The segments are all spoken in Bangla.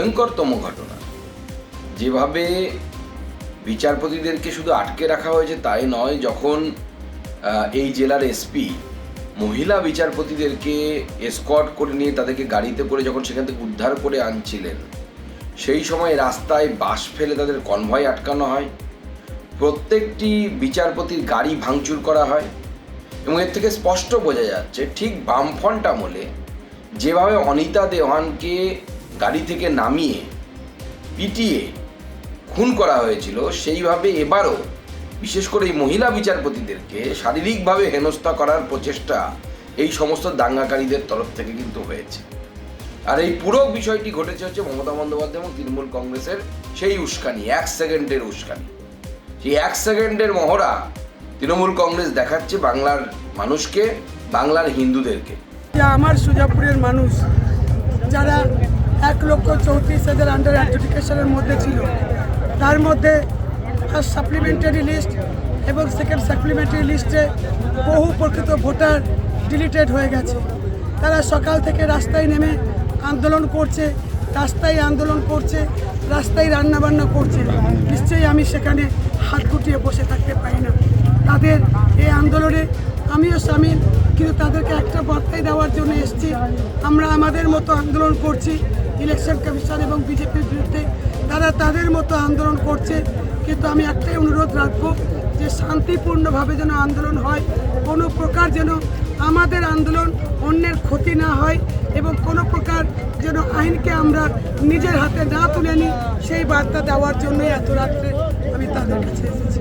ভয়ঙ্করতম ঘটনা। যেভাবে বিচারপতিদেরকে শুধু আটকে রাখা হয়েছে তাই নয়, যখন এই জেলার এসপি মহিলা বিচারপতিদেরকে এসকর্ট করে নিয়ে তাদেরকে গাড়িতে করে যখন সেখান থেকে উদ্ধার করে আনছিলেন, সেই সময় রাস্তায় বাস ফেলে তাদের কনভয় আটকানো হয়, প্রত্যেকটি বিচারপতির গাড়ি ভাঙচুর করা হয়। এবং এর থেকে স্পষ্ট বোঝা যাচ্ছে ঠিক বামফ্রন্ট আমলে যেভাবে অনিতা দেওয়ানকে গাড়ি থেকে নামিয়ে পিটিয়ে খুন করা হয়েছিল, সেইভাবে এবারও বিশেষ করে এই মহিলা বিচারপতিদেরকে শারীরিকভাবে হেনস্থা করার প্রচেষ্টা এই সমস্ত দাঙ্গাকারীদের তরফ থেকে কিন্তু হয়েছে। আর এই পুরো বিষয়টি ঘটেছে হচ্ছে মমতা বন্দ্যোপাধ্যায় এবং তৃণমূল কংগ্রেসের সেই উস্কানি, 1 সেকেন্ডের উস্কানি। সেই 1 সেকেন্ডের মহড়া তৃণমূল কংগ্রেস দেখাচ্ছে বাংলার মানুষকে, বাংলার হিন্দুদেরকে। আমার সুজাপুরের মানুষ যারা 1,34,000 আন্ডার অ্যাডজুডিকেশনের মধ্যে ছিল, তার মধ্যে ফার্স্ট সাপ্লিমেন্টারি লিস্ট এবং সেকেন্ড সাপ্লিমেন্টারি লিস্টে বহু প্রকৃত ভোটার ডিলিটেড হয়ে গেছে। তারা সকাল থেকে রাস্তায় নেমে আন্দোলন করছে, রাস্তায় আন্দোলন করছে, রাস্তায় রান্নাবান্না করছে। নিশ্চয়ই আমি সেখানে হাত গুটিয়ে বসে থাকতে পারি না। তাদের এই আন্দোলনে আমিও সামিল, কিন্তু তাদেরকে একটা বার্তাই দেওয়ার জন্য এসেছি, আমরা আমাদের মতো আন্দোলন করছি ইলেকশন কমিশন এবং বিজেপির বিরুদ্ধে। তারা তাদের মতো আন্দোলন করছে, কিন্তু আমি একটাই অনুরোধ রাখবো যে শান্তিপূর্ণভাবে যেন আন্দোলন হয়, কোনো প্রকার যেন আমাদের আন্দোলন অন্যের ক্ষতি না হয় এবং কোনো প্রকার যেন আইনকে আমরা নিজের হাতে না তুলে নিই, সেই বার্তা দেওয়ার জন্যই এত রাত্রে আমি তাদের কাছে এসেছি।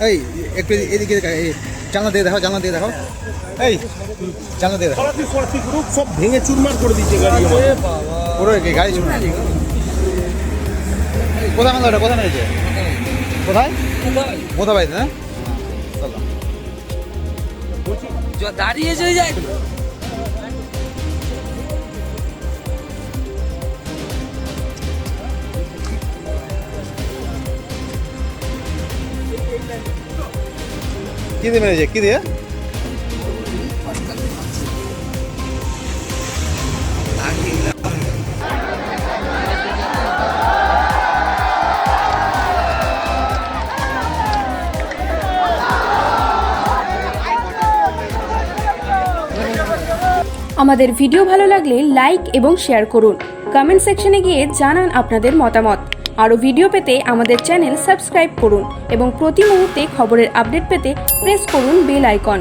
এই একটু এদিকে জানলা দিয়ে দেখাও, জানলা দিয়ে দেখাও, এই জানলা দিয়ে দেখাও। সব ভেঙে চুরমার করে দিচ্ছে গাড়ি, পুরো গাড়ি চুরমার। কোথায় মাল ওটা, কোথায় নিয়েছে, কোথায় কোথা বাড়িতে না দাঁড়িয়ে চলে যায়। কি দিয়ে মেরেছে, কি দিয়ে? আমাদের ভিডিও ভালো লাগলে লাইক এবং শেয়ার করুন। কমেন্ট সেকশনে গিয়ে জানান আপনাদের মতামত। আরও ভিডিও পেতে আমাদের চ্যানেল সাবস্ক্রাইব করুন এবং প্রতি মুহূর্তে খবরের আপডেট পেতে প্রেস করুন বেল আইকন।